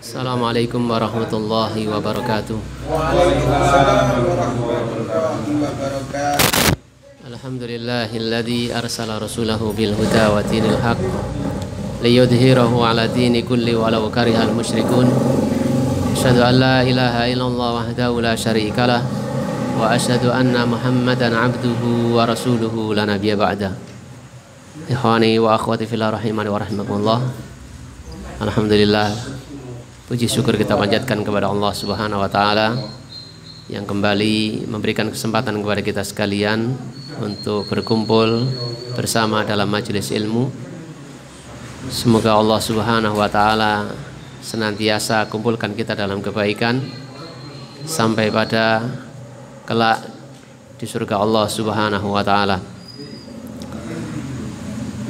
Assalamualaikum warahmatullahi wabarakatuh. Alhamdulillahilladzi arsala rasulahu bil huda wa dinil haq liyudhhirahu ala dini kulli walau karihal musyrikun. Asyhadu an la ilaha illallah wahdahu la syarikalah wa asyhadu anna Muhammadan abduhu wa rasuluhu la nabiyya ba'da. Ikhwani wa akhwati fillah rahimani wa rahimakumullah. Alhamdulillah, puji syukur kita panjatkan kepada Allah Subhanahu wa taala yang kembali memberikan kesempatan kepada kita sekalian untuk berkumpul bersama dalam majelis ilmu. Semoga Allah Subhanahu wa taala senantiasa kumpulkan kita dalam kebaikan sampai pada kelak di surga Allah Subhanahu wa taala.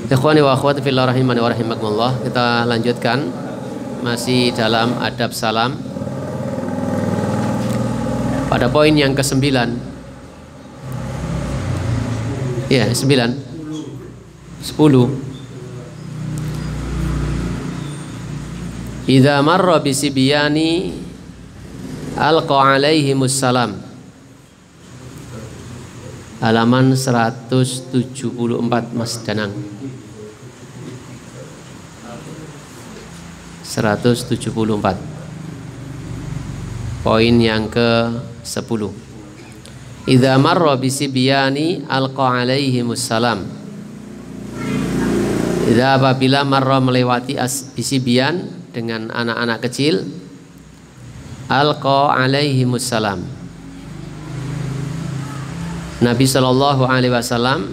Ikhwani wa akhwati fillah rahimani wa rahimakumullah, kita lanjutkan masih dalam adab salam pada poin yang ke-9. Ya, 9 10. Idza marra bisibyani alqa alaihimus salam. Halaman 174 Mas Danang. 174. Poin yang ke-10. Idza marra bisibyani alqa alaihimus salam. Idza apabila marra melewati bisibyan dengan anak-anak kecil, alqa alaihimus salam. Nabi sallallahu alaihi wasallam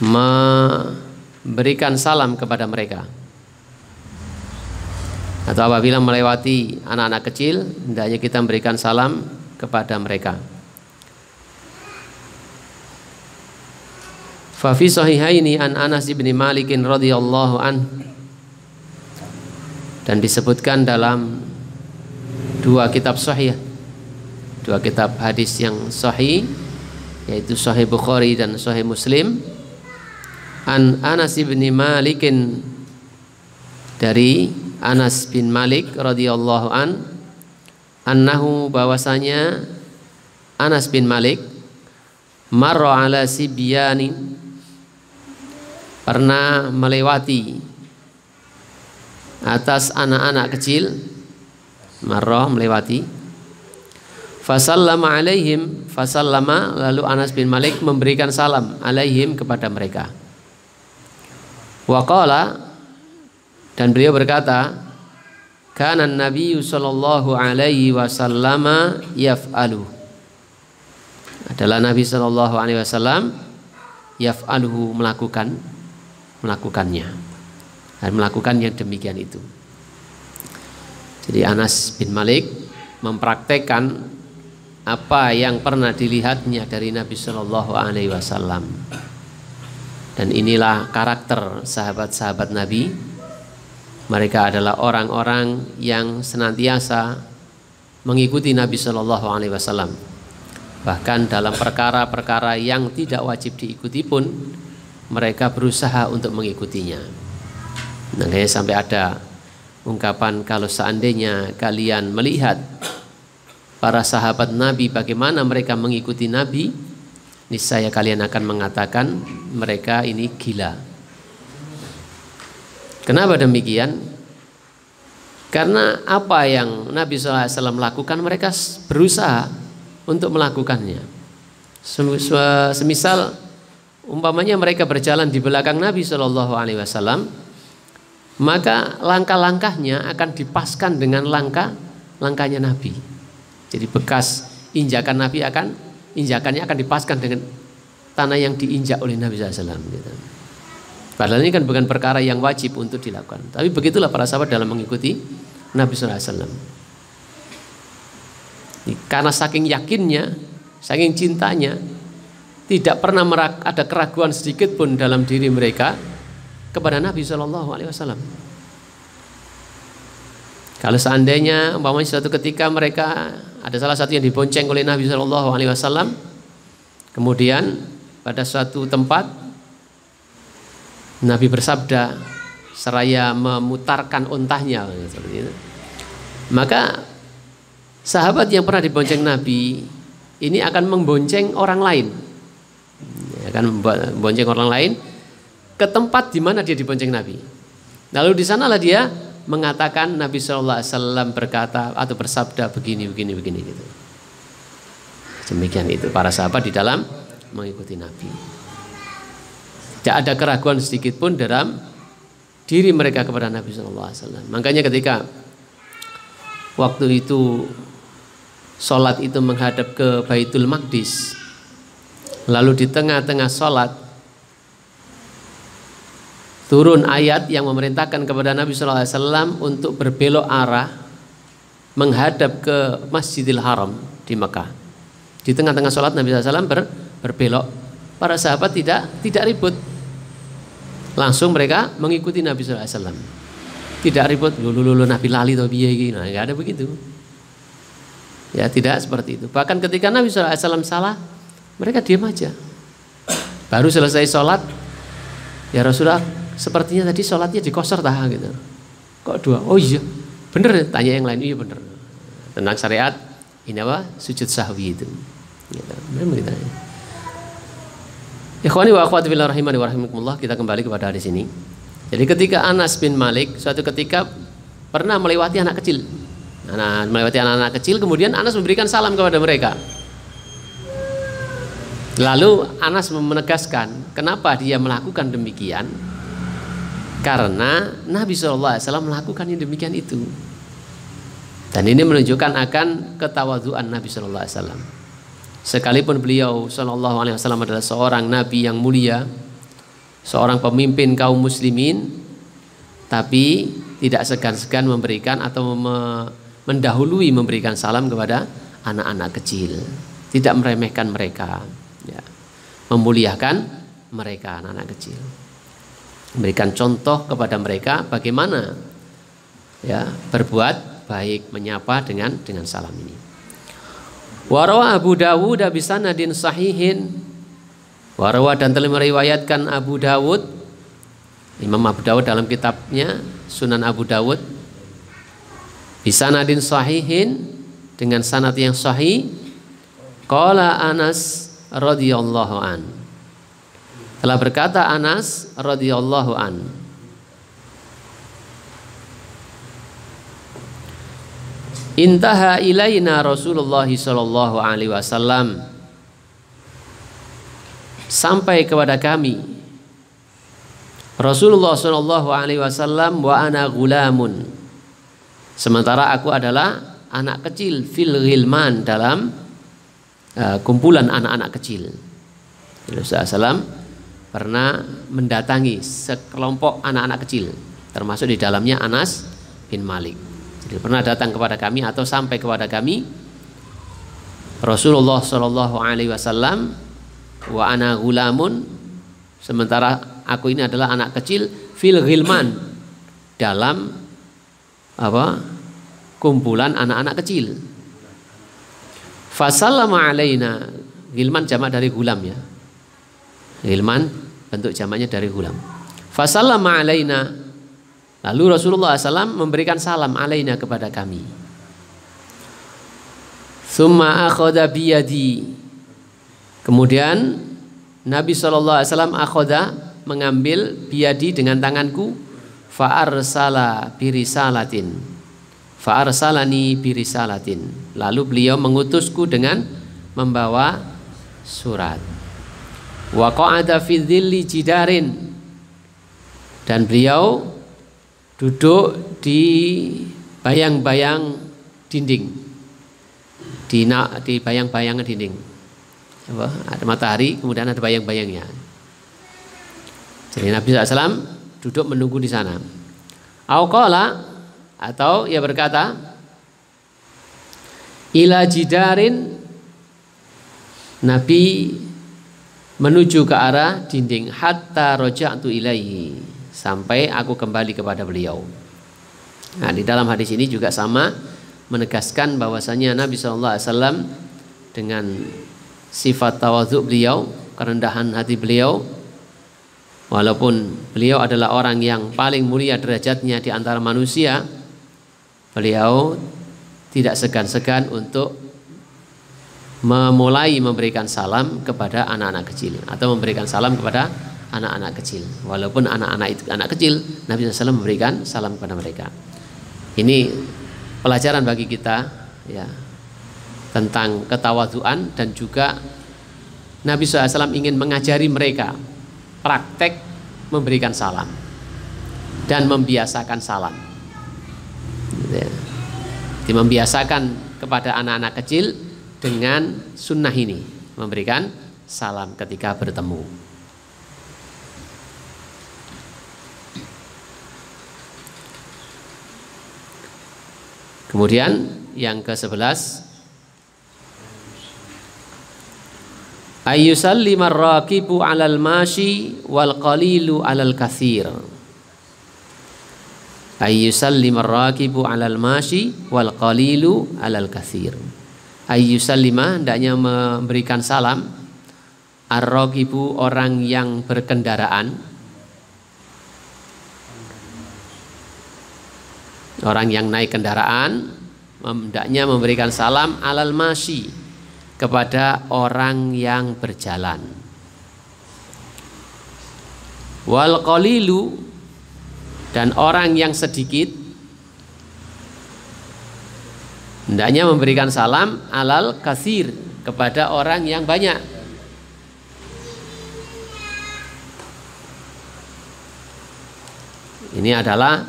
memberikan salam kepada mereka. Atau apabila melewati anak-anak kecil, hendaknya kita memberikan salam kepada mereka. Fa fi sahihaini an Anas bin Malik radhiyallahu an, dan disebutkan dalam dua kitab sahih, dua kitab hadis yang sahih, yaitu Sahih Bukhari dan Sahih Muslim, an Anas bin Malik, dari Anas bin Malik radhiyallahu an, annahu, bahwasanya Anas bin Malik marra ala sibyani, pernah melewati atas anak-anak kecil, marra melewati, fasallama alaihim, fasallama, lalu Anas bin Malik memberikan salam alaihim kepada mereka. Waqala, dan beliau berkata, kana Nabi sallallahu alaihi wasallam yaf'alu, adalah Nabi sallallahu alaihi wasallam yaf'aluhu, melakukannya dan melakukan yang demikian itu. Jadi Anas bin Malik mempraktekkan apa yang pernah dilihatnya dari Nabi sallallahu alaihi wasallam. Dan inilah karakter sahabat-sahabat Nabi. Mereka adalah orang-orang yang senantiasa mengikuti Nabi Shallallahu Alaihi Wasallam. Bahkan dalam perkara-perkara yang tidak wajib diikuti pun mereka berusaha untuk mengikutinya. Makanya sampai ada ungkapan, kalau seandainya kalian melihat para sahabat Nabi bagaimana mereka mengikuti Nabi, niscaya kalian akan mengatakan mereka ini gila. Kenapa demikian? Karena apa yang Nabi SAW lakukan, mereka berusaha untuk melakukannya. Semisal umpamanya mereka berjalan di belakang Nabi SAW, maka langkah-langkahnya akan dipaskan dengan langkahnya Nabi. Jadi bekas injakan Nabi injakannya akan dipaskan dengan tanah yang diinjak oleh Nabi SAW. Gitu. Padahal ini kan bukan perkara yang wajib untuk dilakukan. Tapi begitulah para sahabat dalam mengikuti Nabi SAW. Karena saking yakinnya, saking cintanya, tidak pernah ada keraguan sedikit pun dalam diri mereka kepada Nabi SAW. Kalau seandainya umpamanya suatu ketika mereka ada salah satu yang dibonceng oleh Nabi SAW, kemudian pada suatu tempat Nabi bersabda, seraya memutarkan untahnya seperti itu. Maka sahabat yang pernah dibonceng Nabi ini akan membonceng orang lain, akan membonceng orang lain ke tempat di mana dia dibonceng Nabi. Lalu di sanalah dia mengatakan Nabi Shallallahu Alaihi Wasallam berkata atau bersabda begini gitu. Demikian itu para sahabat di dalam mengikuti Nabi. Tidak ada keraguan sedikit pun dalam diri mereka kepada Nabi Shallallahu Alaihi Wasallam. Makanya ketika waktu itu sholat itu menghadap ke Baitul Maqdis, lalu di tengah-tengah sholat turun ayat yang memerintahkan kepada Nabi Shallallahu Alaihi Wasallam untuk berbelok arah menghadap ke Masjidil Haram di Mekah. Di tengah-tengah sholat Nabi SAW berbelok. Para sahabat tidak ribut, langsung mereka mengikuti Nabi SAW. Tidak ribut, lulu Nabi lali atau biaya gini, nah, nggak ada begitu. Ya tidak seperti itu. Bahkan ketika Nabi SAW salah, mereka diam aja. Baru selesai sholat, ya Rasulullah, sepertinya tadi sholatnya dikosor tah gitu. Kok dua? Oh iya, bener. Tanya yang lain, iya bener. Tentang syariat, ini apa? Sujud sahwi itu. Gitu. Ikhwani wa akhwati fillah rahimani wa rahimakumullah, kita kembali kepada hadis ini. Jadi ketika Anas bin Malik suatu ketika pernah melewati anak kecil. Melewati anak-anak kecil, kemudian Anas memberikan salam kepada mereka. Lalu Anas menegaskan kenapa dia melakukan demikian. Karena Nabi SAW melakukan yang demikian itu. Dan ini menunjukkan akan ketawadhuan Nabi SAW. Sekalipun beliau SAW adalah seorang Nabi yang mulia, seorang pemimpin kaum muslimin, tapi tidak segan-segan memberikan atau mendahului memberikan salam kepada anak-anak kecil. Tidak meremehkan mereka, ya. Memuliakan mereka, anak-anak kecil. Memberikan contoh kepada mereka bagaimana ya berbuat baik, menyapa dengan salam ini. Warawa Abu Dawud bisanadin sahihin. Warawa dan telah meriwayatkan Abu Dawud, Imam Abu Dawud dalam kitabnya Sunan Abu Dawud, bisanadin sahihin, dengan sanad yang sahih. Qala Anas radhiyallahu an. Telah berkata Anas radhiyallahu an, intaha ilaina Rasulullah sallallahu alaihi wasallam, sampai kepada kami Rasulullah sallallahu alaihi wasallam wa ana gulamun, sementara aku adalah anak kecil, fil ghilman, dalam kumpulan anak-anak kecil. Rasulullah SAW pernah mendatangi sekelompok anak-anak kecil, termasuk di dalamnya Anas bin Malik. Jadi pernah datang kepada kami atau sampai kepada kami Rasulullah Shallallahu Alaihi Wasallam wa ana gulamun, sementara aku ini adalah anak kecil, fil ghilman, dalam kumpulan anak-anak kecil. Fasallama alaina, ghilman jamak dari gulam ya. Ghilman bentuk jamaknya dari gulam. Fasallama alaina, lalu Rasulullah SAW memberikan salam alaina kepada kami. Tsumma akhadha biyadi, kemudian Nabi SAW mengambil biyadi, dengan tanganku. Fa'arsala birisalatin, fa'arsalani birisalatin, lalu beliau mengutusku dengan membawa surat. Wa qa'ada fi dhilli jidarin, dan beliau duduk di bayang-bayang dinding, di bayang-bayang dinding. Ada matahari, kemudian ada bayang-bayangnya. Jadi Nabi SAW duduk menunggu di sana. Auqala, atau ia berkata, ila jidarin, Nabi menuju ke arah dinding, hatta roja'tu ilaihi, sampai aku kembali kepada beliau. Nah, di dalam hadis ini juga sama, menegaskan bahwasanya Nabi SAW dengan sifat tawadhu beliau, kerendahan hati beliau, Walaupun beliau adalah orang yang paling mulia derajatnya di antara manusia, beliau tidak segan-segan untuk memulai memberikan salam kepada anak-anak kecil atau memberikan salam kepada anak-anak kecil. Walaupun anak-anak itu anak kecil, Nabi SAW memberikan salam kepada mereka. Ini pelajaran bagi kita ya, tentang ketawaduan, dan juga Nabi SAW ingin mengajari mereka praktek memberikan salam dan membiasakan salam. Membiasakan kepada anak-anak kecil dengan sunnah ini, memberikan salam ketika bertemu. Kemudian yang ke-11, ayyusallimar raqibu 'alal mashi wal qalilu 'alal katsir. Ayyusallimar raqibu 'alal mashi wal qalilu 'alal katsir. Ayyusallima, hendaknya memberikan salam, ar-raqibu, orang yang berkendaraan, orang yang naik kendaraan, hendaknya memberikan salam alal mashi, kepada orang yang berjalan. Wal qalilu, dan orang yang sedikit, hendaknya memberikan salam alal katsir, kepada orang yang banyak. Ini adalah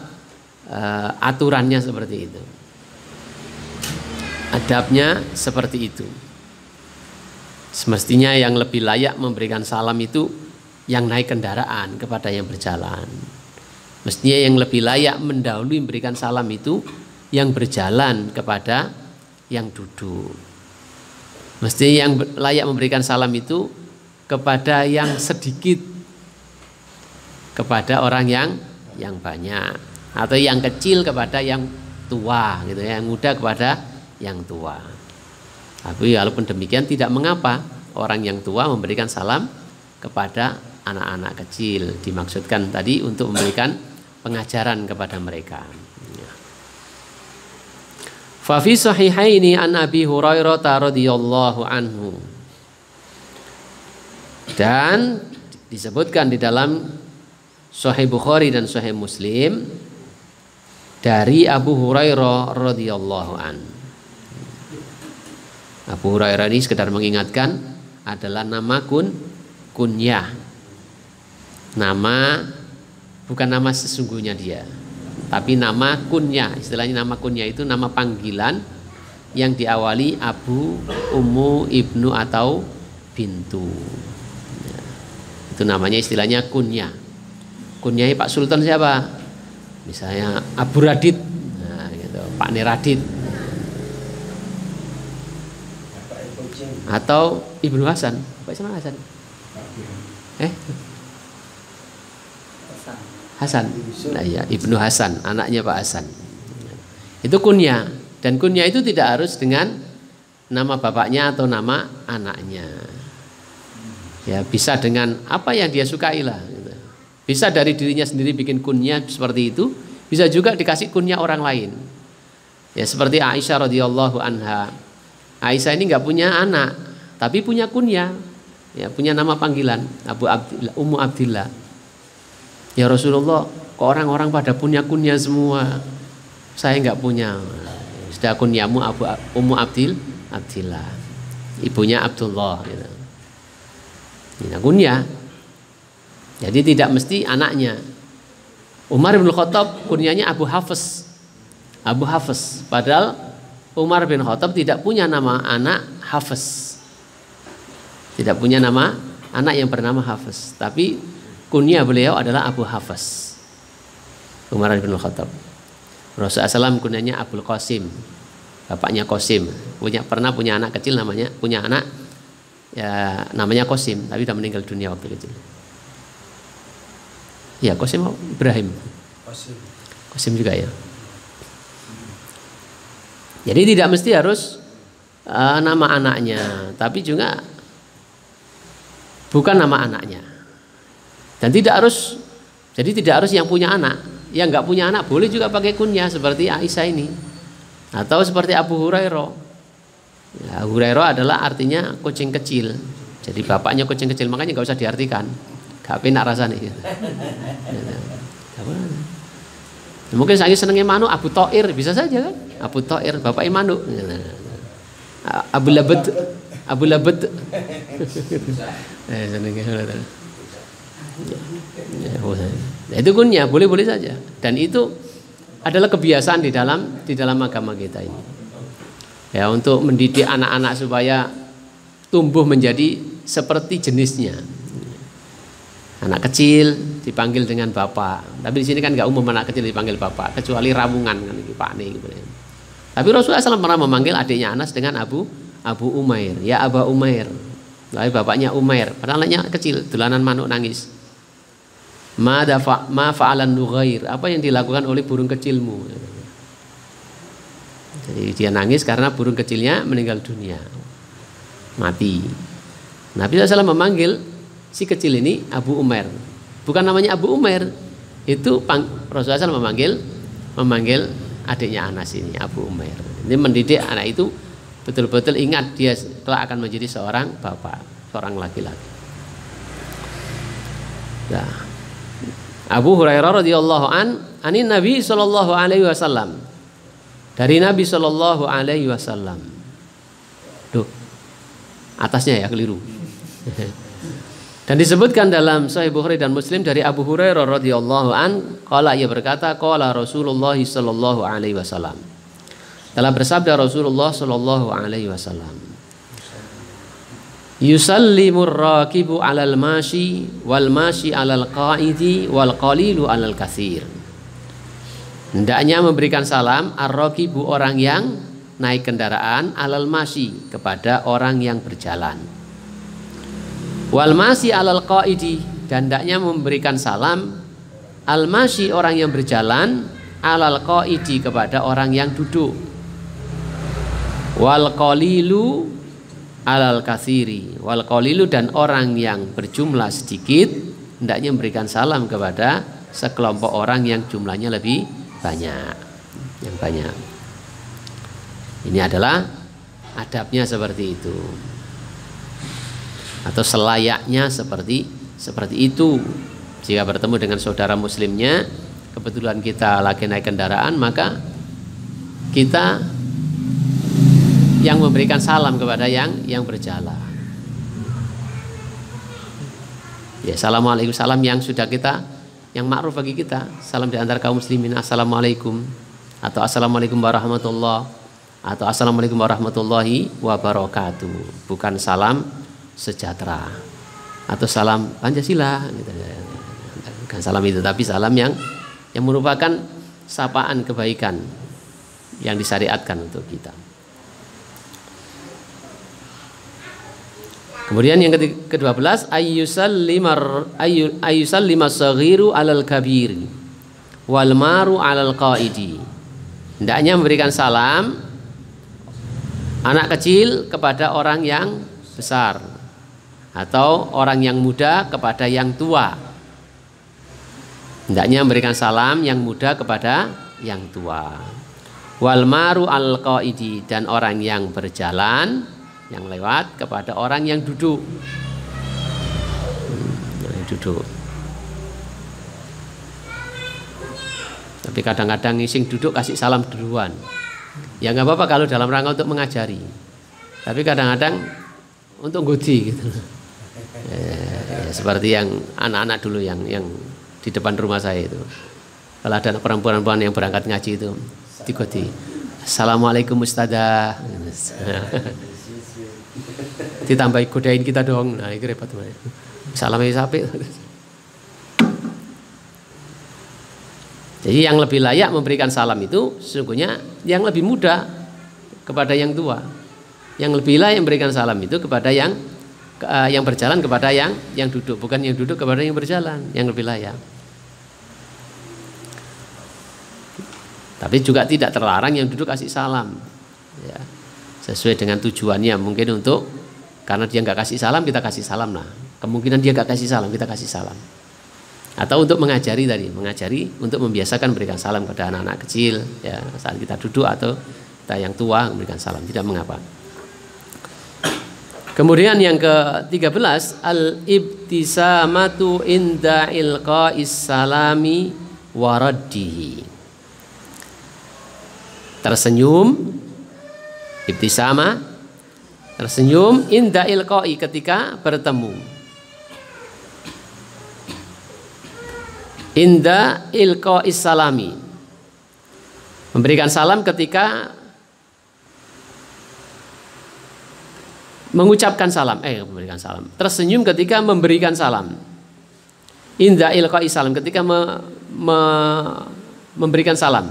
aturannya seperti itu, adabnya seperti itu. Semestinya yang lebih layak memberikan salam itu yang naik kendaraan kepada yang berjalan. Mestinya yang lebih layak mendahului memberikan salam itu yang berjalan kepada yang duduk. Mestinya yang layak memberikan salam itu kepada yang sedikit kepada orang yang banyak, atau yang kecil kepada yang tua gitu ya, yang muda kepada yang tua. Tapi walaupun demikian tidak mengapa orang yang tua memberikan salam kepada anak-anak kecil, dimaksudkan tadi untuk memberikan pengajaran kepada mereka. Fa fi sahihaini an Abi Hurairah radhiyallahu anhu, dan disebutkan di dalam Sahih Bukhari dan Sahih Muslim dari Abu Hurairah radhiyallahu anhu. Abu Hurairah ini sekedar mengingatkan adalah nama kunyah. Nama, bukan nama sesungguhnya dia, tapi nama kunyah. Istilahnya nama kunyah itu nama panggilan yang diawali Abu, Ummu, Ibnu atau Bintu. Ya, itu namanya istilahnya kunyah. Kunyahnya Pak Sultan siapa? Misalnya Abu Radit, nah, gitu, Pak Neradit, atau Ibnu Hasan. Pak sama Hasan? Hasan. Nah ya, Ibnu Hasan, anaknya Pak Hasan. Itu kunyah, dan kunyah itu tidak harus dengan nama bapaknya atau nama anaknya. Ya, bisa dengan apa yang dia sukai lah. Gitu. Bisa dari dirinya sendiri bikin kunyah seperti itu. Bisa juga dikasih kunyah orang lain. Ya, seperti Aisyah radhiyallahu anha. Aisyah ini nggak punya anak, tapi punya kunyah, ya, punya nama panggilan Abu Abdillah, Ummu Abdillah. Ya Rasulullah, kok orang-orang pada punya kunyah semua, saya nggak punya. Sudah kunyahmu Ummu Abdillah, ibunya Abdullah. Gitu. Ini kunyah. Jadi tidak mesti anaknya. Umar bin Khattab kunyahnya Abu Hafiz, padahal Umar bin Khattab tidak punya nama anak Hafiz. Tidak punya nama anak yang bernama Hafiz, tapi kunyah beliau adalah Abu Hafiz. Umar bin Khattab. Rasulullah SAW kunyahnya Abul Qasim. Bapaknya Qasim. Pernah punya anak kecil punya anak ya namanya Qasim, tapi sudah meninggal dunia waktu kecil. Ya, Qasim Ibrahim. Qasim juga ya. Jadi tidak mesti harus nama anaknya, tapi juga bukan nama anaknya. Dan tidak harus yang punya anak. Yang nggak punya anak boleh juga pakai kunyah seperti Aisyah ini. Atau seperti Abu Hurairah. Ya, Abu Hurairah adalah artinya kucing kecil. Jadi bapaknya kucing kecil, makanya nggak usah diartikan. Gak penak rasanya. Mungkin saya senengnya manuk Abu Thoir, bisa saja kan? Abu Thoir, bapaknya manuk. Abu Labed. Itu kunyah, boleh-boleh saja. Dan itu adalah kebiasaan di dalam agama kita ini. Ya, untuk mendidik anak-anak supaya tumbuh menjadi seperti jenisnya. Anak kecil dipanggil dengan bapak. Tapi di sini kan nggak umum anak kecil dipanggil bapak, kecuali ramungan kan ini Pak nih. Tapi Rasulullah SAW pernah memanggil adiknya Anas dengan Abu Umair. Ya Aba Umair. Lalu bapaknya Umair. Padahal anaknya kecil, dolanan manuk nangis. Ma fa'alan nughair. Apa yang dilakukan oleh burung kecilmu? Jadi dia nangis karena burung kecilnya meninggal dunia, mati. Nabi SAW memanggil si kecil ini Abu Umair. Bukan namanya Abu Umair. Itu Rasulullah SAW memanggil adiknya Anas ini Abu Umair. Ini mendidik anak itu betul-betul ingat dia kelak akan menjadi seorang bapak, seorang laki-laki. Nah, Abu Hurairah radhiyallahu anin Nabi sallallahu alaihi wasallam. Dari Nabi sallallahu alaihi wasallam. Duh. Atasnya ya keliru. Dan disebutkan dalam Sahih Bukhari dan Muslim dari Abu Hurairah radhiyallahu qala, ia berkata, qala Rasulullah sallallahu alaihi wasallam. Telah bersabda Rasulullah sallallahu alaihi wasallam, yusallimur rakibu 'alal mashi wal mashi 'alal qa'idi wal qalilu 'alal katsir. Hendaknya memberikan salam ar-rakibu, orang yang naik kendaraan, 'alal mashi, kepada orang yang berjalan. Wal mashi 'alal qa'idi, dan hendaknya memberikan salam al-mashi, orang yang berjalan, 'alal qa'idi, kepada orang yang duduk. Wal qalilu 'alal katsiri, wal qalilu, dan orang yang berjumlah sedikit hendaknya memberikan salam kepada sekelompok orang yang jumlahnya lebih banyak, yang banyak. Ini adalah adabnya seperti itu, atau selayaknya seperti itu. Jika bertemu dengan saudara muslimnya, kebetulan kita lagi naik kendaraan, maka kita yang memberikan salam kepada yang berjalan. Ya, assalamualaikum, salam yang sudah kita, yang ma'ruf bagi kita. Salam di antara kaum muslimin, assalamualaikum, atau assalamualaikum warahmatullah, atau assalamualaikum warahmatullahi wabarakatuh. Bukan salam sejahtera atau salam Pancasila, bukan salam itu, tapi salam yang merupakan sapaan kebaikan yang disyariatkan untuk kita. Kemudian yang ke-12, ayyusallima saghiru 'alal kabiri wal maru 'alal qaidi. Hendaknya memberikan salam anak kecil kepada orang yang besar, atau orang yang muda kepada yang tua. Hendaknya memberikan salam yang muda kepada yang tua. Wal maru 'alal qaidi, dan orang yang berjalan, yang lewat, kepada orang yang duduk. Duduk. Tapi kadang-kadang ngising duduk kasih salam duluan. Ya nggak apa-apa kalau dalam rangka untuk mengajari. Tapi kadang-kadang untuk ngudi gitu. Seperti yang anak-anak dulu yang di depan rumah saya itu. Kalau ada perempuan-perempuan yang berangkat ngaji itu digodi. Assalamualaikum Ustazah. Ditambahi godain kita dong. Nah, ini repot teman. Salamnya sampai. Jadi yang lebih layak memberikan salam itu sesungguhnya yang lebih muda kepada yang tua. Yang lebih layak memberikan salam itu kepada yang berjalan kepada yang duduk, bukan yang duduk kepada yang berjalan, yang lebih layak. Tapi juga tidak terlarang yang duduk kasih salam. Ya. Sesuai dengan tujuannya, mungkin karena dia nggak kasih salam, kita kasih salam lah. Kemungkinan dia nggak kasih salam, kita kasih salam. Atau untuk mengajari untuk membiasakan memberikan salam kepada anak-anak kecil ya, saat kita duduk atau kita yang tua memberikan salam, tidak mengapa. Kemudian yang ke-13, al-ibtisamatu inda ilqa'is salami wa raddihi. Tersenyum, ibtisama, tersenyum inda ilqa'i, ketika bertemu. Inda ilqa'is salami, memberikan salam ketika mengucapkan salam, memberikan salam. Tersenyum ketika memberikan salam. Inda ilqa'is salam, ketika memberikan salam.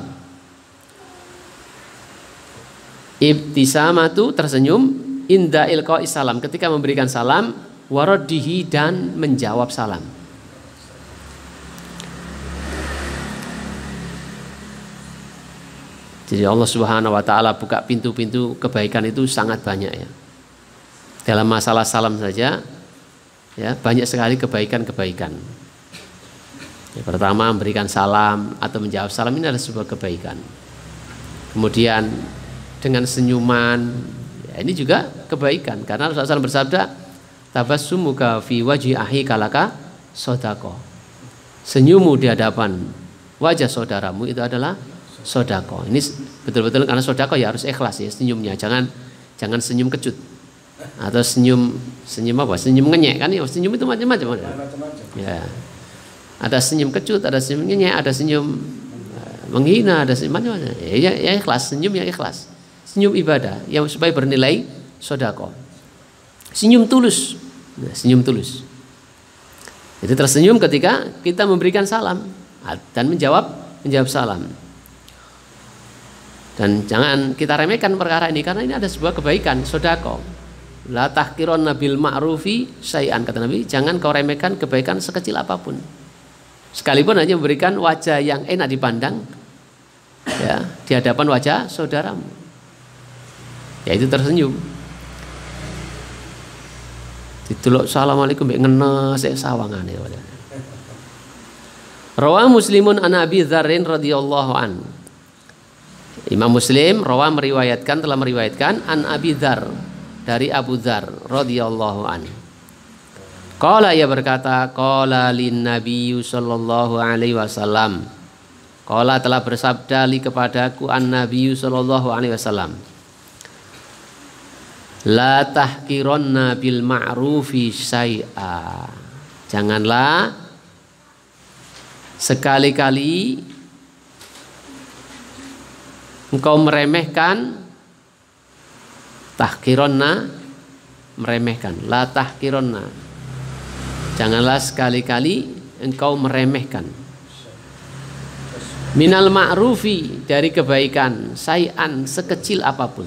Ibtisamatu, tersenyum, inda ilqa'is salam, ketika memberikan salam, waraddihi, dan menjawab salam. Jadi Allah Subhanahu wa taala buka pintu-pintu kebaikan itu sangat banyak ya. Dalam masalah salam saja ya, banyak sekali kebaikan-kebaikan. Yang pertama, memberikan salam atau menjawab salam ini adalah sebuah kebaikan. Kemudian dengan senyuman ya, ini juga kebaikan, karena Rasulullah SAW bersabda, tabassumuka fi wajhi akhika laka shadaqah. Senyummu di hadapan wajah saudaramu itu adalah sodako. Ini betul-betul karena sodako ya harus ikhlas ya senyumnya, jangan senyum kecut atau senyum apa? Senyum ngenyek kan ya, senyum itu macam-macam. Ya. Ada senyum kecut, ada senyum ngenyek, ada senyum menghina, ada senyum macam-macam. Ya ikhlas, senyum yang ikhlas. Senyum ibadah yang supaya bernilai sodako. Senyum tulus. Nah, senyum tulus. Itu tersenyum ketika kita memberikan salam dan menjawab salam. Dan jangan kita remehkan perkara ini, karena ini ada sebuah kebaikan, sodako. La tahkiron nabil ma'rufi syai'an, kata Nabi, jangan kau remehkan kebaikan sekecil apapun, sekalipun hanya memberikan wajah yang enak dipandang ya, di hadapan wajah saudaramu, yaitu tersenyum. Dituluk assalamualaikum mbek ngenes sawangane. Rawah Muslimun an Abi Dzarrin radhiyallahu an. Imam Muslim telah meriwayatkan an Abi Dzar, dari Abu Dzar radhiyallahu an. Qala, ia berkata, qala lin Nabi sallallahu alaihi wasallam. Qala, telah bersabda li kepadaku an Nabi sallallahu alaihi wasallam. La tahkiranna bil ma'rufi syai'a. Janganlah sekali-kali engkau meremehkan, tahkironna, meremehkan, la tahkironna, janganlah sekali-kali engkau meremehkan, minal ma'rufi, dari kebaikan, syai'an, sekecil apapun.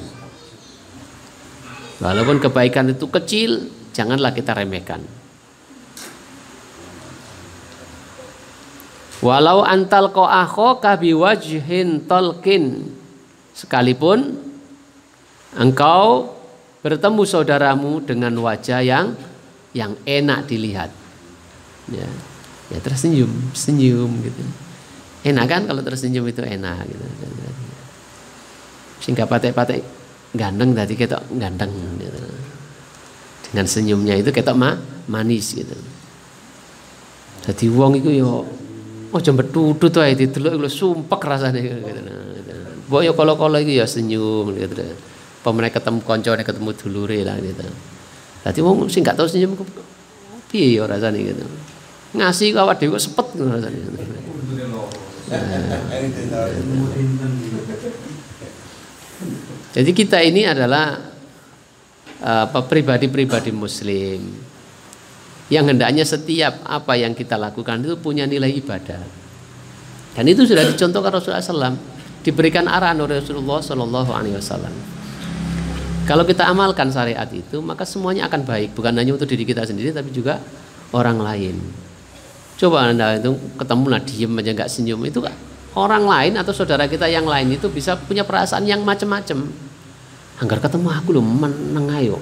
Walaupun kebaikan itu kecil, janganlah kita remehkan. Walau antal akhaka biwajhin talqin, sekalipun engkau bertemu saudaramu dengan wajah yang enak dilihat, ya tersenyum, senyum gitu. Enak kan kalau tersenyum itu enak gitu. Sehingga patek-patek ganteng tadi ketok ganteng gitu. Dengan senyumnya itu ketok manis gitu. Jadi wong iku yo ojo mbetutut wae didelok iku sumpek rasane gitu. Mbok yo kala-kala iki ya senyum gitu. Pemene ketemu kancane, ketemu dulure lah gitu. Dadi wong sing gak tau senyum piye ya rasane gitu. Ngasih kok awak dhewe kok sepet rasane. Jadi kita ini adalah pribadi-pribadi muslim yang hendaknya setiap apa yang kita lakukan itu punya nilai ibadah. Dan itu sudah dicontohkan Rasulullah SAW, diberikan arahan oleh Rasulullah SAW. Kalau kita amalkan syariat itu, maka semuanya akan baik, bukan hanya untuk diri kita sendiri, tapi juga orang lain. Coba Anda itu ketemu diem aja nggak senyum, itu orang lain atau saudara kita yang lain itu bisa punya perasaan yang macam-macam. Anggar ketemu aku loh meneng ayo.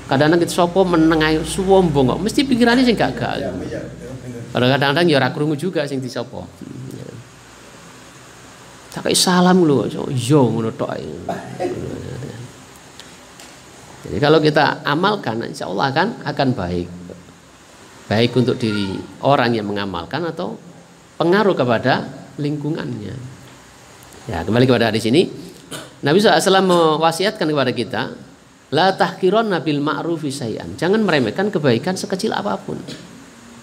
Kadang-kadang kita sopo meneng ayo sombong kok, mesti pikirannya sih gak. Kadang-kadang ya ora krungu juga sing disapa. Tak kei salam lho, yo ngono tok. Jadi kalau kita amalkan, insya Allah akan baik. Baik untuk diri orang yang mengamalkan atau pengaruh kepada lingkungannya. Ya, kembali kepada hadis ini. Nabi SAW mewasiatkan kepada kita, la tahqiranna bil ma'rufi syai'an. Jangan meremehkan kebaikan sekecil apapun.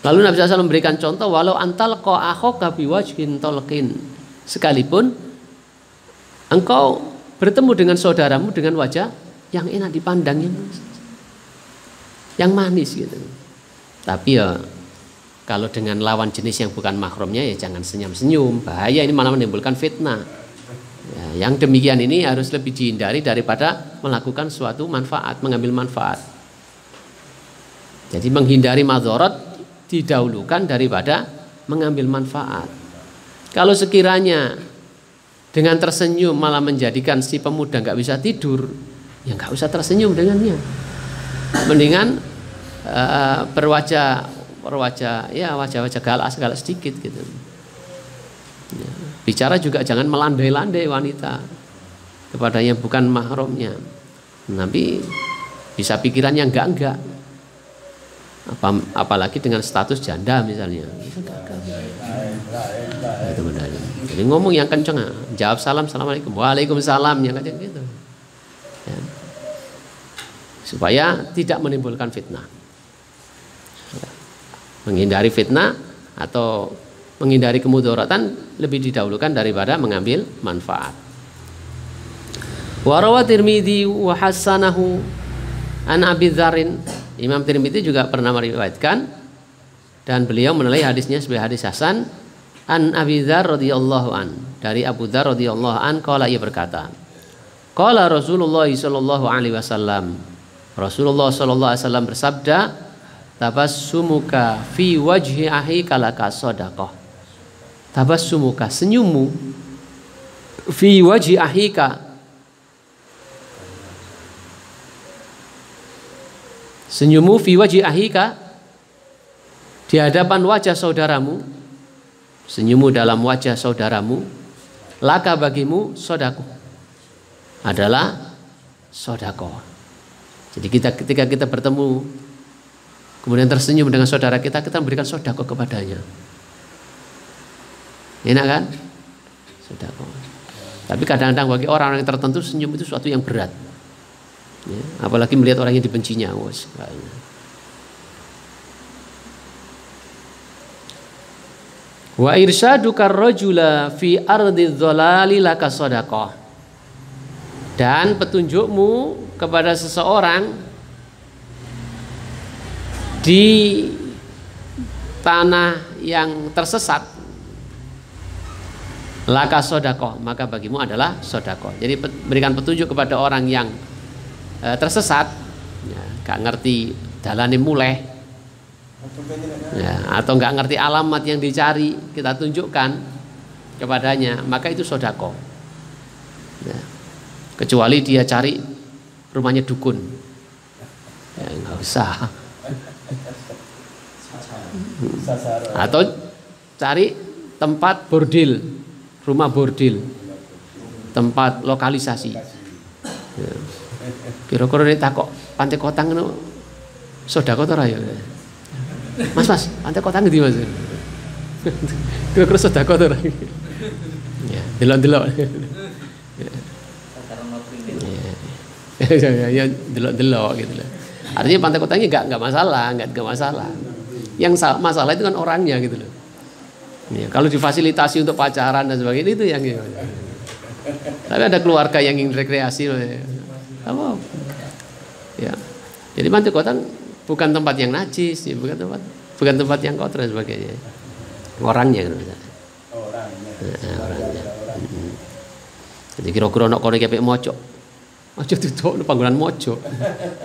Lalu Nabi SAW memberikan contoh, walau antal ko akhaka biwajhin talqin. Sekalipun engkau bertemu dengan saudaramu dengan wajah yang enak dipandang, yang manis gitu. Tapi ya kalau dengan lawan jenis yang bukan mahramnya ya jangan senyum-senyum, bahaya, ini malah menimbulkan fitnah. Ya, yang demikian ini harus lebih dihindari daripada melakukan suatu manfaat, mengambil manfaat. Jadi menghindari madharat didahulukan daripada mengambil manfaat. Kalau sekiranya dengan tersenyum malah menjadikan si pemuda nggak bisa tidur, ya nggak usah tersenyum dengannya. Mendingan berwajah ya wajah-wajah galak sedikit gitu. Ya. Bicara juga jangan melandai-landai wanita kepada yang bukan mahramnya. Nanti bisa pikirannya enggak. Apalagi dengan status janda misalnya. Itu benar. Jadi ngomong yang kenceng, jawab salam, assalamualaikum, waalaikumsalam, yang kayak gitu. Ya. Supaya tidak menimbulkan fitnah. Ya. Menghindari fitnah atau menghindari kemudaratan lebih didahulukan daripada mengambil manfaat. Wa rawa Tirmidzi wa hasanahu an Abi Dzarrin. Imam Tirmidzi juga pernah meriwayatkan dan beliau menilai hadisnya sebagai hadis hasan an Abi Dzar radhiyallahu an. Dari Abu Dzar radhiyallahu an qala, ia berkata, qala Rasulullah sallallahu alaihi wasallam. Rasulullah sallallahu alaihi wasallam bersabda, tabassumuka fi wajhi akhika laka shadaqah. Tabassumuka, senyummu, fi wajhi akhika, senyummu fi wajhi akhika, di hadapan wajah saudaramu, senyummu dalam wajah saudaramu, laka bagimu sodakoh, adalah sodakoh. Jadi ketika kita bertemu kemudian tersenyum dengan saudara kita memberikan sodakoh kepadanya. Enak kan? Sodakoh. Tapi kadang-kadang bagi orang-orang tertentu senyum itu suatu yang berat. Ya, apalagi melihat orang yang dibencinya. Wa irsyaduka rajula fi ardi dhalali laka shadaqah. Dan petunjukmu kepada seseorang di tanah yang tersesat, laka shadaqah, maka bagimu adalah shadaqah. Jadi berikan petunjuk kepada orang yang tersesat, ya, gak ngerti dalane muleh, ya, atau gak ngerti alamat yang dicari, kita tunjukkan kepadanya, maka itu shadaqah. Ya. Kecuali dia cari rumahnya dukun, ya nggak usah. Atau cari tempat bordil, rumah bordil, tempat lokalisasi. Ya. Kira-kira ini takok Pantai Kotang itu sedekah ta ora ya? Mas, Pantai Kotang ndi Mas? Kira-kira sedekah ta ora? Ya, delok-delok. Ya delok-delok gitu loh. Artinya Pantai Kotangnya enggak masalah, enggak masalah. Yang masalah itu kan orangnya gitu loh. Ya, kalau difasilitasi untuk pacaran dan sebagainya itu yang gitu. Tapi ada keluarga yang ingin rekreasi, apa? Ya. Jadi Pantai Kotang bukan tempat yang najis, ya, bukan tempat yang kotor dan sebagainya. Orangnya gitu. Orangnya. Jadi kira-kira nek kono kepek mocok. Aja tutuk panggonan mocok.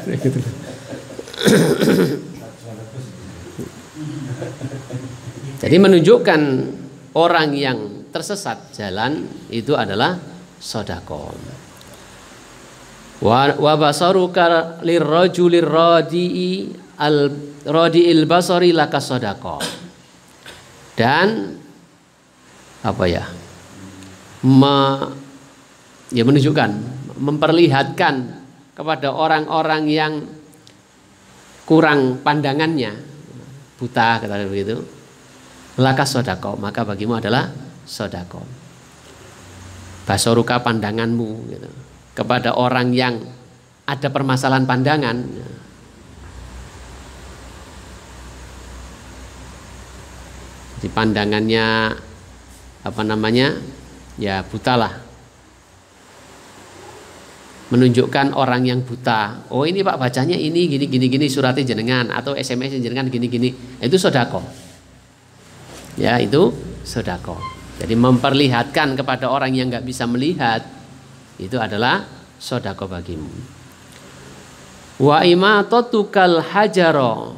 Gitu. Jadi menunjukkan orang yang tersesat jalan itu adalah sedekah. Wa basaruka lirrajulir radi'il basari laka sedekah. dan menunjukkan, memperlihatkan kepada orang-orang yang kurang pandangannya, buta kata begitu, laka sodako, maka bagimu adalah sodako. Basoruka pandanganmu gitu. Kepada orang yang ada permasalahan pandangan, di pandangannya ya buta lah, menunjukkan orang yang buta, oh ini Pak bacanya ini gini suratnya jenengan, atau SMS jenengan gini, itu sodako ya, itu sodako. Jadi memperlihatkan kepada orang yang nggak bisa melihat, itu adalah sodako bagimu. Wa imatotukal hajaro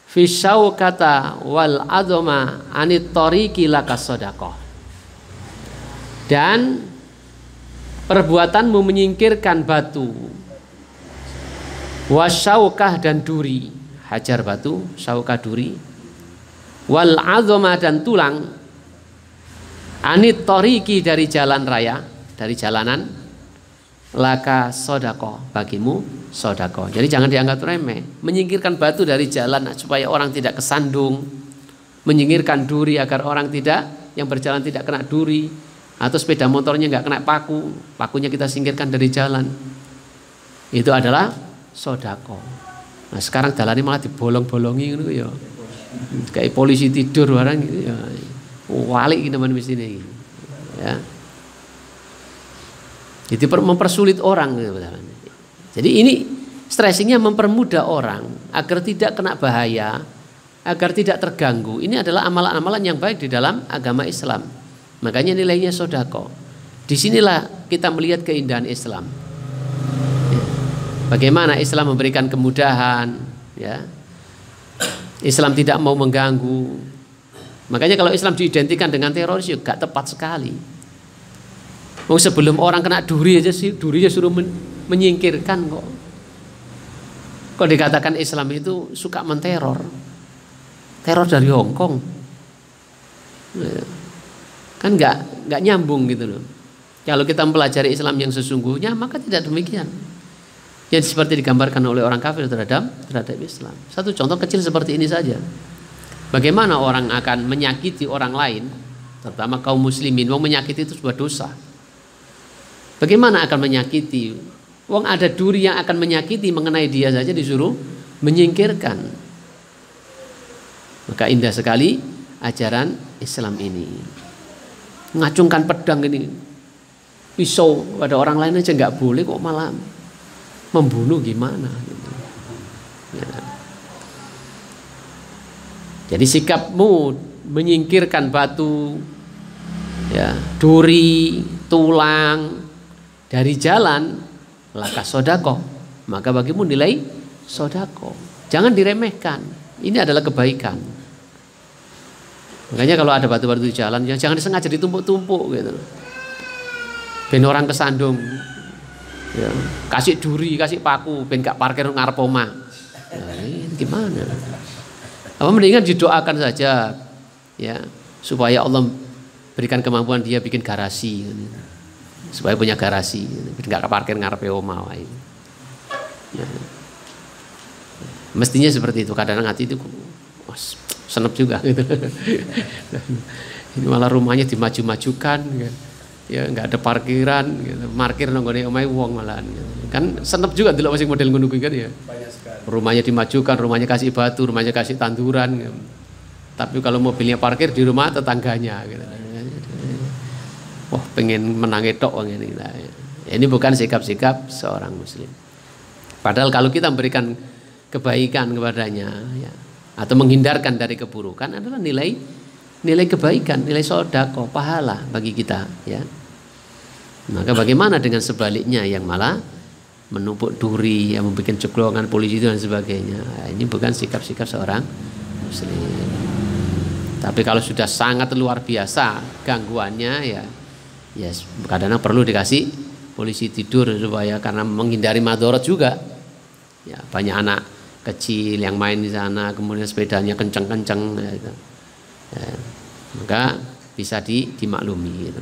fisyaukata wal adoma anit toriki laka sodako. Dan perbuatanmu menyingkirkan batu, wasyaukah dan duri, hajar batu, syaukah duri, wal adoma dan tulang, anit toriki dari jalan raya, dari jalanan, laka sodako, bagimu sodako. Jadi jangan dianggap remeh. Menyingkirkan batu dari jalan supaya orang tidak kesandung, menyingkirkan duri agar orang yang berjalan tidak kena duri, atau sepeda motornya nggak kena pakunya kita singkirkan dari jalan. Itu adalah sodako. Nah sekarang jalannya malah dibolong-bolongi gitu ya, kayak polisi tidur orang gitu ya. Walik gitu teman mesti ini, ya. Jadi mempersulit orang. Jadi ini stressingnya mempermudah orang agar tidak kena bahaya, agar tidak terganggu. Ini adalah amalan-amalan yang baik di dalam agama Islam. Makanya nilainya sodako. Disinilah kita melihat keindahan Islam. Bagaimana Islam memberikan kemudahan, ya. Islam tidak mau mengganggu. Makanya kalau Islam diidentikan dengan teroris ya gak tepat sekali. Sebelum orang kena duri aja sih, durinya suruh menyingkirkan kok. Kok dikatakan Islam itu suka menteror. Teror dari Hong Kong. Kan nggak nyambung gitu loh. Kalau kita mempelajari Islam yang sesungguhnya maka tidak demikian. Yang seperti digambarkan oleh orang kafir terhadap Islam. Satu contoh kecil seperti ini saja. Bagaimana orang akan menyakiti orang lain, terutama kaum muslimin? Wong menyakiti itu sebuah dosa. Bagaimana akan menyakiti? Wong ada duri yang akan menyakiti mengenai dia saja disuruh menyingkirkan. Maka indah sekali ajaran Islam ini. Ngacungkan pedang ini, pisau pada orang lain aja nggak boleh, kok malah membunuh gimana? Ya. Jadi sikapmu menyingkirkan batu, ya, duri, tulang dari jalan, laka sodako, maka bagimu nilai sodako. Jangan diremehkan. Ini adalah kebaikan. Makanya kalau ada batu-batu di jalan, ya jangan disengaja ditumpuk-tumpuk gitu. Ben orang kesandung, ya, kasih duri, kasih paku, ben gak parkir ngarep omah. Nah, ini gimana? Apa mendingan didoakan saja, ya, supaya Allah berikan kemampuan dia bikin garasi, supaya punya garasi, nggak parkir ngarepe omah. Ya. Mestinya seperti itu. Kadang-kadang hati itu senep juga. Gitu. Ini malah rumahnya dimaju-majukan, ya nggak ada parkiran, gitu. Parkir nonggone omahe wong malahan. Kan senep juga delok sing model ngono kuwi kan ya. Rumahnya dimajukan, rumahnya kasih batu, rumahnya kasih tanduran. Tapi kalau mobilnya parkir di rumah tetangganya. Gitu. Wah, pengen menangi tok ini. Ini bukan sikap-sikap seorang muslim. Padahal kalau kita memberikan kebaikan kepadanya, ya, atau menghindarkan dari keburukan adalah nilai kebaikan, nilai sodako, pahala bagi kita. Ya. Maka bagaimana dengan sebaliknya yang malah menumpuk duri, yang membuat ceklongan polisi dan sebagainya. Nah, ini bukan sikap-sikap seorang muslim. Tapi kalau sudah sangat luar biasa gangguannya, ya kadang-kadang perlu dikasih polisi tidur supaya, karena menghindari madorot juga. Ya, banyak anak kecil yang main di sana, kemudian sepedanya kencang-kencang. Ya, maka bisa dimaklumi gitu.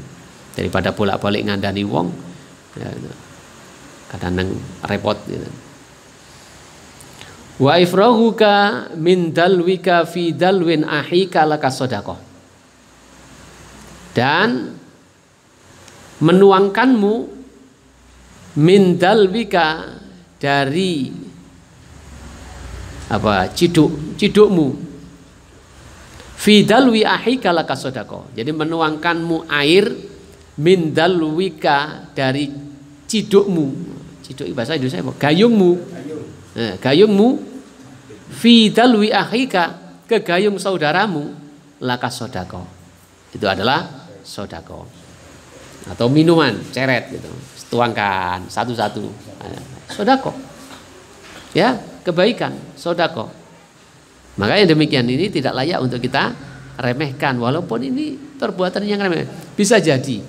Daripada bolak-balik ngandani wong ya, gitu. Kadang repot gitu. Wa ifrahuka min dalwika fi dalwin ahika laka sedekah. Dan menuangkanmu min dalwika dari cidukmu fi dalwi ahika laka sedekah. Jadi menuangkanmu air min dalwika dari cidukmu. Ciduk bahasa Indonesia apa? Gayungmu. Gayungmu fi dalwi akhika, ke gayung saudaramu laka sodako, itu adalah sodako atau minuman ceret gitu, tuangkan satu-satu sodako ya, kebaikan sodako. Makanya demikian ini tidak layak untuk kita remehkan, walaupun ini perbuatan yang remeh. Bisa jadi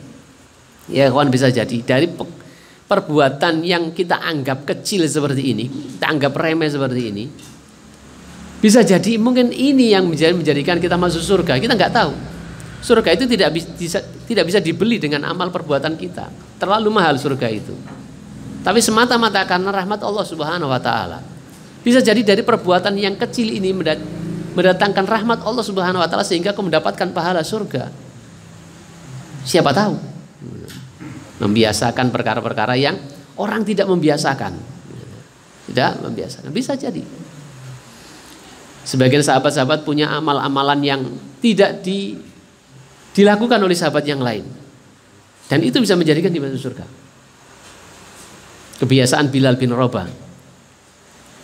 ya kawan, bisa jadi dari perbuatan yang kita anggap kecil seperti ini, kita anggap remeh seperti ini, bisa jadi mungkin ini yang menjadikan kita masuk surga. Kita nggak tahu. Surga itu tidak bisa dibeli dengan amal perbuatan kita. Terlalu mahal surga itu. Tapi semata-mata karena rahmat Allah Subhanahu wa taala. Bisa jadi dari perbuatan yang kecil ini mendatangkan rahmat Allah Subhanahu wa taala sehingga kau mendapatkan pahala surga. Siapa tahu? Membiasakan perkara-perkara yang orang tidak membiasakan. Tidak membiasakan. Bisa jadi. Sebagian sahabat-sahabat punya amal-amalan yang tidak dilakukan oleh sahabat yang lain. Dan itu bisa menjadikan dia masuk surga. Kebiasaan Bilal bin Rabah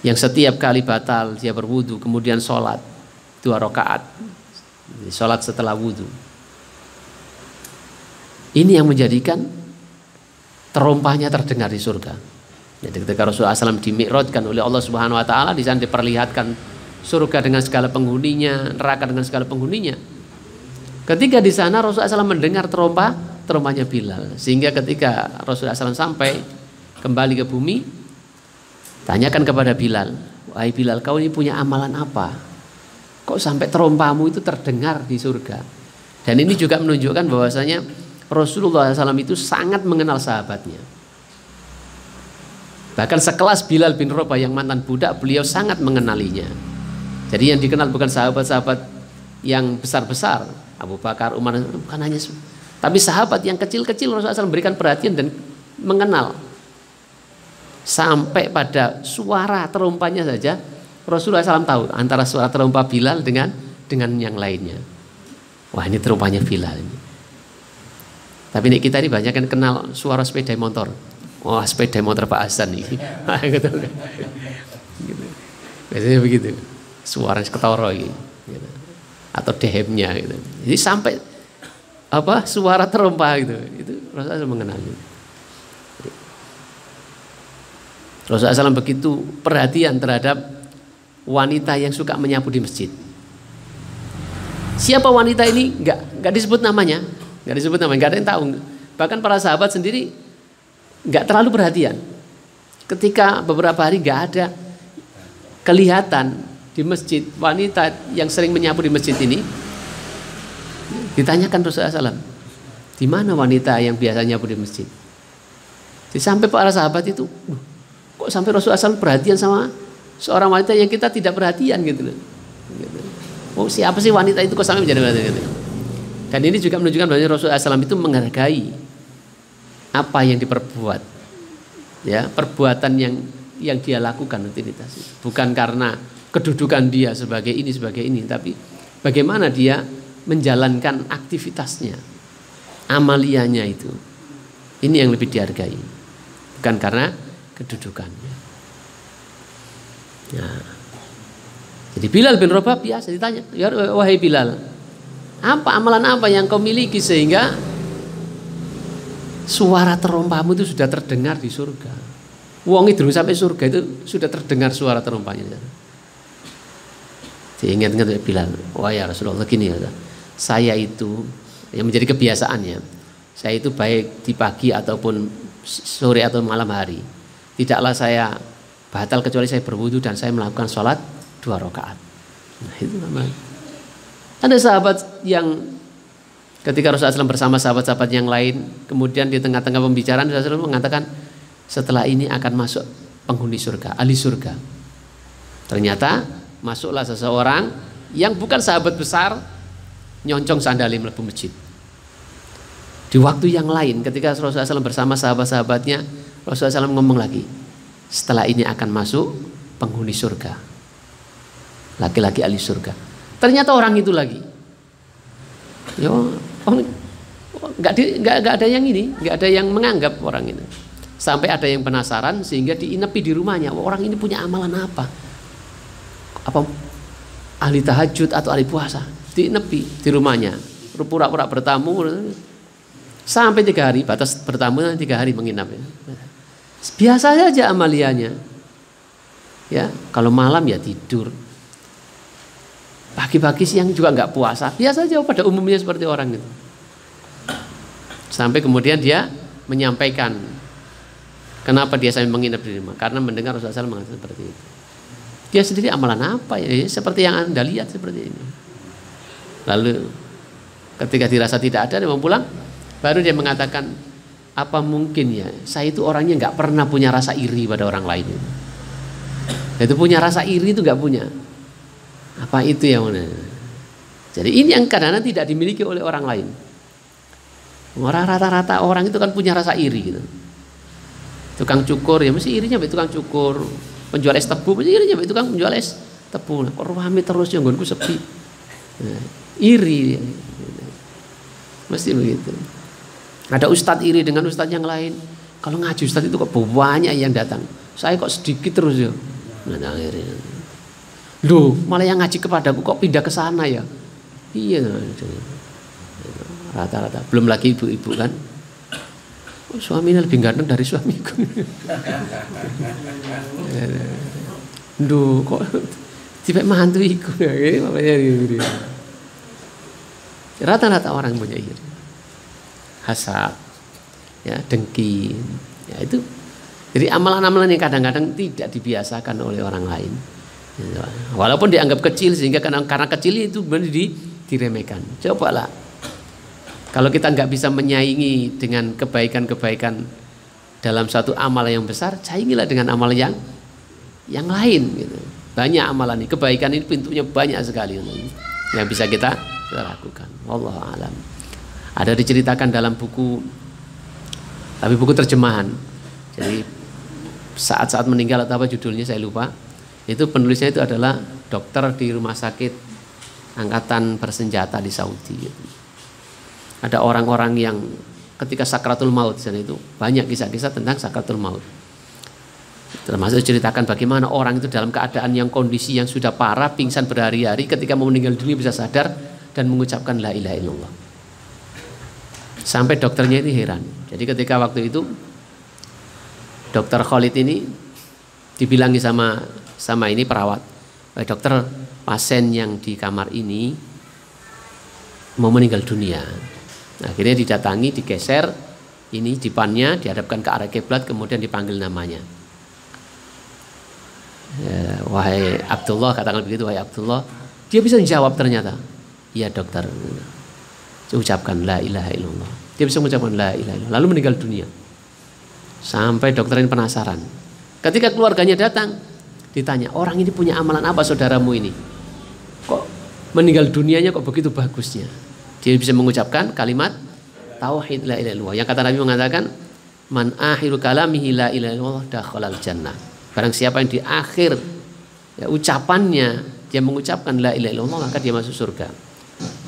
yang setiap kali batal dia berwudu kemudian sholat 2 rakaat. Sholat setelah wudu. Ini yang menjadikan terompahnya terdengar di surga. Jadi ketika Rasulullah SAW dimi'rajkan oleh Allah Subhanahu Wa Taala, di sana diperlihatkan surga dengan segala penghuninya, neraka dengan segala penghuninya. Ketika di sana Rasulullah SAW mendengar terompahnya Bilal, sehingga ketika Rasulullah SAW sampai kembali ke bumi, tanyakan kepada Bilal, wahai Bilal, kau ini punya amalan apa? Kok sampai terompahmu itu terdengar di surga? Dan ini juga menunjukkan bahwasanya Rasulullah SAW itu sangat mengenal sahabatnya. Bahkan sekelas Bilal bin Rabah yang mantan budak, beliau sangat mengenalinya. Jadi yang dikenal bukan sahabat-sahabat yang besar-besar, Abu Bakar, Umar, bukan hanya, tapi sahabat yang kecil-kecil Rasulullah SAW berikan perhatian dan mengenal. Sampai pada suara terompahnya saja Rasulullah SAW tahu antara suara terompah Bilal dengan yang lainnya. Wah, ini terompahnya Bilal ini. Tapi ini kita ini banyak kan kenal suara sepeda motor. Oh, sepeda motor Pak Hasan nih. Gitu. Biasanya begitu. Suara ketoro gitu. Atau dehemnya gitu. Jadi sampai suara terompah gitu. Itu Rasulullah mengenalnya. Rasulullah SAW begitu perhatian terhadap wanita yang suka menyapu di masjid. Siapa wanita ini? Enggak disebut namanya. Nggak disebut namanya, nggak ada yang tahu. Bahkan para sahabat sendiri nggak terlalu perhatian. Ketika beberapa hari nggak ada kelihatan di masjid wanita yang sering menyapu di masjid ini, ditanyakan Rasulullah SAW, di mana wanita yang biasa nyapu di masjid? Sampai para sahabat itu, kok sampai Rasulullah SAW perhatian sama seorang wanita yang kita tidak perhatian gitu loh. Oh, siapa sih wanita itu kok sampai menjadi wanita gitu? Dan ini juga menunjukkan bahwa Rasulullah SAW itu menghargai apa yang diperbuat, ya, perbuatan yang dia lakukan rutinitas. Bukan karena kedudukan dia sebagai ini, tapi bagaimana dia menjalankan aktivitasnya, amaliyahnya itu. Ini yang lebih dihargai, bukan karena kedudukannya. Nah, jadi Bilal bin Rabah biasa ditanya, ya, wahai Bilal, apa amalan apa yang kau miliki sehingga suara terompahmu itu sudah terdengar di surga? Wong itu sampai surga itu sudah terdengar suara terompahnya. Diingat-ingat Bilal, wah ya Rasulullah gini ya, saya itu yang menjadi kebiasaannya, saya itu baik di pagi ataupun sore atau malam hari, tidaklah saya batal kecuali saya berwudu dan saya melakukan sholat 2 rakaat. Nah itu namanya. Ada sahabat yang ketika Rasulullah SAW bersama sahabat-sahabat yang lain, kemudian di tengah-tengah pembicaraan Rasulullah SAW mengatakan, setelah ini akan masuk penghuni surga, ahli surga. Ternyata masuklah seseorang yang bukan sahabat besar, nyoncong sandali mlebu masjid. Di waktu yang lain ketika Rasulullah SAW bersama sahabat-sahabatnya, Rasulullah SAW ngomong lagi, setelah ini akan masuk penghuni surga, laki-laki ahli surga. Ternyata orang itu lagi, nggak ada yang ini, nggak ada yang menganggap orang ini. Sampai ada yang penasaran sehingga diinepi di rumahnya. Orang ini punya amalan apa? Apa ahli tahajud atau ahli puasa? Diinepi di rumahnya. Pura-pura bertamu sampai 3 hari, batas bertamu 3 hari menginap. Biasa saja amaliannya. Ya, kalau malam ya tidur. Pagi-pagi siang juga nggak puasa. Biasa saja pada umumnya seperti orang itu. Sampai kemudian dia menyampaikan kenapa dia sampai menginap di rumah? Karena mendengar Rasulullah SAW mengatakan seperti itu. Dia sendiri amalan apa ya? Seperti yang Anda lihat seperti ini. Lalu ketika dirasa tidak ada, dia mau pulang, baru dia mengatakan, apa mungkin ya? Saya itu orangnya nggak pernah punya rasa iri pada orang lain. Itu punya rasa iri itu nggak punya. Apa itu yang mana? Jadi ini yang kadang-kadang tidak dimiliki oleh orang lain. Orang rata-rata orang itu kan punya rasa iri gitu. Tukang cukur ya mesti irinya be tukang cukur, penjual es tebu mesti irinya be tukang penjual es tebu. Kok rame terus yang nggonku sepi. Nah, iri. Mesti begitu. Ada ustadz iri dengan ustadz yang lain. Kalau ngaji ustadz itu kok banyak yang datang. Saya kok sedikit terus ya. Nah, akhirnya. Loh, malah yang ngaji kepadaku kok pindah ke sana ya. Iya. Rata-rata. Belum lagi ibu-ibu kan. Suaminya lebih ganteng dari suamiku. Duh, kok tiba mantu iku ya, rata-rata orang punya iri, hasad, ya dengki, ya itu. Jadi amalan-amalan yang kadang-kadang tidak dibiasakan oleh orang lain, walaupun dianggap kecil sehingga karena kecil itu benar diremehkan. Cobalah. Kalau kita nggak bisa menyaingi dengan kebaikan-kebaikan dalam satu amal yang besar, saingilah dengan amal yang lain. Gitu. Banyak amalan ini, kebaikan ini pintunya banyak sekali yang bisa kita lakukan. Wallahu a'lam. Ada diceritakan dalam buku, tapi buku terjemahan. Jadi saat-saat meninggal atau apa judulnya saya lupa. Itu penulisnya itu adalah dokter di rumah sakit angkatan bersenjata di Saudi. Gitu. Ada orang-orang yang ketika sakratul maut, dan itu banyak kisah-kisah tentang sakratul maut. Termasuk ceritakan bagaimana orang itu dalam keadaan yang kondisi yang sudah parah, pingsan berhari-hari, ketika mau meninggal dunia bisa sadar dan mengucapkan la ilaha illallah. Sampai dokternya ini heran. Jadi ketika waktu itu dokter Khalid ini dibilangi sama ini perawat, dokter, pasien yang di kamar ini mau meninggal dunia. Akhirnya didatangi, digeser ini dipannya, dihadapkan ke arah kiblat, kemudian dipanggil namanya. Wahai Abdullah, katakan begitu, wahai Abdullah. Dia bisa menjawab ternyata. Iya dokter. Ucapkan la ilaha illallah. Dia bisa mengucapkan la ilaha illallah. Lalu meninggal dunia. Sampai dokter ini penasaran. Ketika keluarganya datang, ditanya, orang ini punya amalan apa saudaramu ini? Kok meninggal dunianya kok begitu bagusnya? Dia bisa mengucapkan kalimat tauhid la ilaha illallah. Yang kata Nabi mengatakan, man akhiru kalamihi la ilaha illallah dakhalal jannah. Barang siapa yang di akhir ucapannya dia mengucapkan la ilaha illallah, maka dia masuk surga.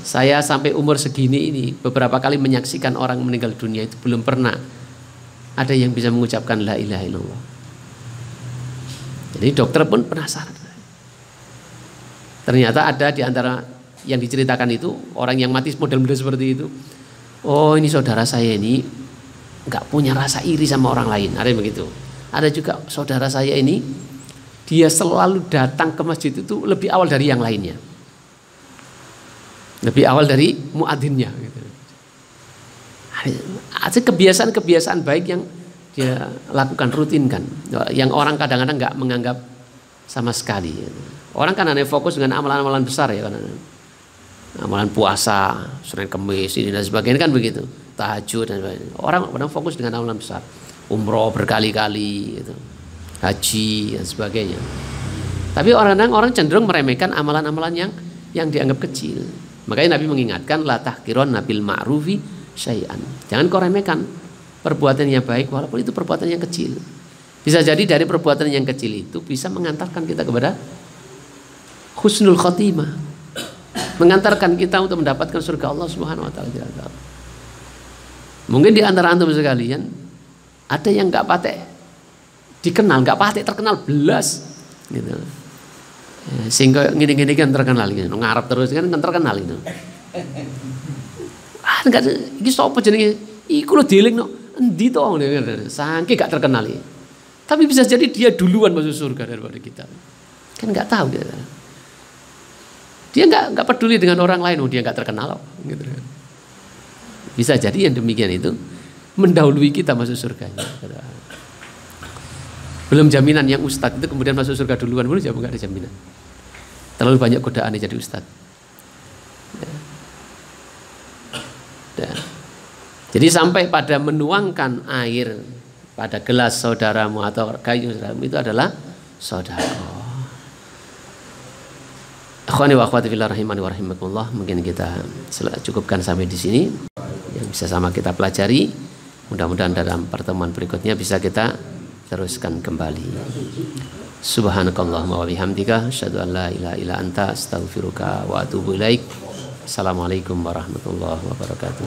Saya sampai umur segini ini beberapa kali menyaksikan orang meninggal dunia itu belum pernah ada yang bisa mengucapkan la ilaha illallah. Jadi dokter pun penasaran. Ternyata ada di antara yang diceritakan itu orang yang mati model-model seperti itu. Oh, ini saudara saya ini nggak punya rasa iri sama orang lain. Ada yang begitu. Ada juga saudara saya ini dia selalu datang ke masjid itu lebih awal dari yang lainnya. Lebih awal dari muadzinnya. Gitu. Ada kebiasaan-kebiasaan baik yang dia lakukan, rutinkan. Yang orang kadang-kadang nggak menganggap sama sekali. Orang kan hanya fokus dengan amalan-amalan besar ya kan. amalan puasa, Senin Kamis ini dan sebagainya kan begitu, tahajud dan sebagainya. Orang fokus dengan amalan besar, umroh berkali-kali, gitu, haji dan sebagainya. Tapi orang cenderung meremehkan amalan-amalan yang dianggap kecil. Makanya Nabi mengingatkan la tahqiron nabil ma'rufi syai'an. Jangan kau remehkan perbuatan yang baik walaupun itu perbuatan yang kecil. Bisa jadi dari perbuatan yang kecil itu bisa mengantarkan kita kepada husnul khotimah, mengantarkan kita untuk mendapatkan surga Allah Subhanahu wa taala. Mungkin di antara antum sekalian ada yang enggak patek dikenal, enggak patek terkenal belas gitu. Ya, sehingga gini-gini kan terkenal gitu. Ngarep terus kan terkenal itu. Enggak iki sapa jenenge? Iku lho dieling no. Endi to saking gak terkenal iki. Tapi bisa jadi dia duluan masuk surga daripada kita. Kan enggak tahu gitu. Dia enggak peduli dengan orang lain, dia enggak terkenal gitu kan. Bisa jadi yang demikian itu mendahului kita masuk surga. Belum jaminan yang ustadz itu kemudian masuk surga duluan, belum enggak ada jaminan. Terlalu banyak godaan jadi ustadz. Ya. Jadi sampai pada menuangkan air pada gelas saudaramu atau kayu saudaramu itu adalah sedekah. Akhwani wa akhwati fillah rahimani wa rahimakumullah, mungkin kita cukupkan sampai di sini. Yang bisa sama kita pelajari, mudah-mudahan dalam pertemuan berikutnya bisa kita teruskan kembali. Subhanakallahumma wa bihamdika asyhadu an la ilaha illa anta astaghfiruka wa atubu ilaik. Assalamualaikum warahmatullahi wabarakatuh.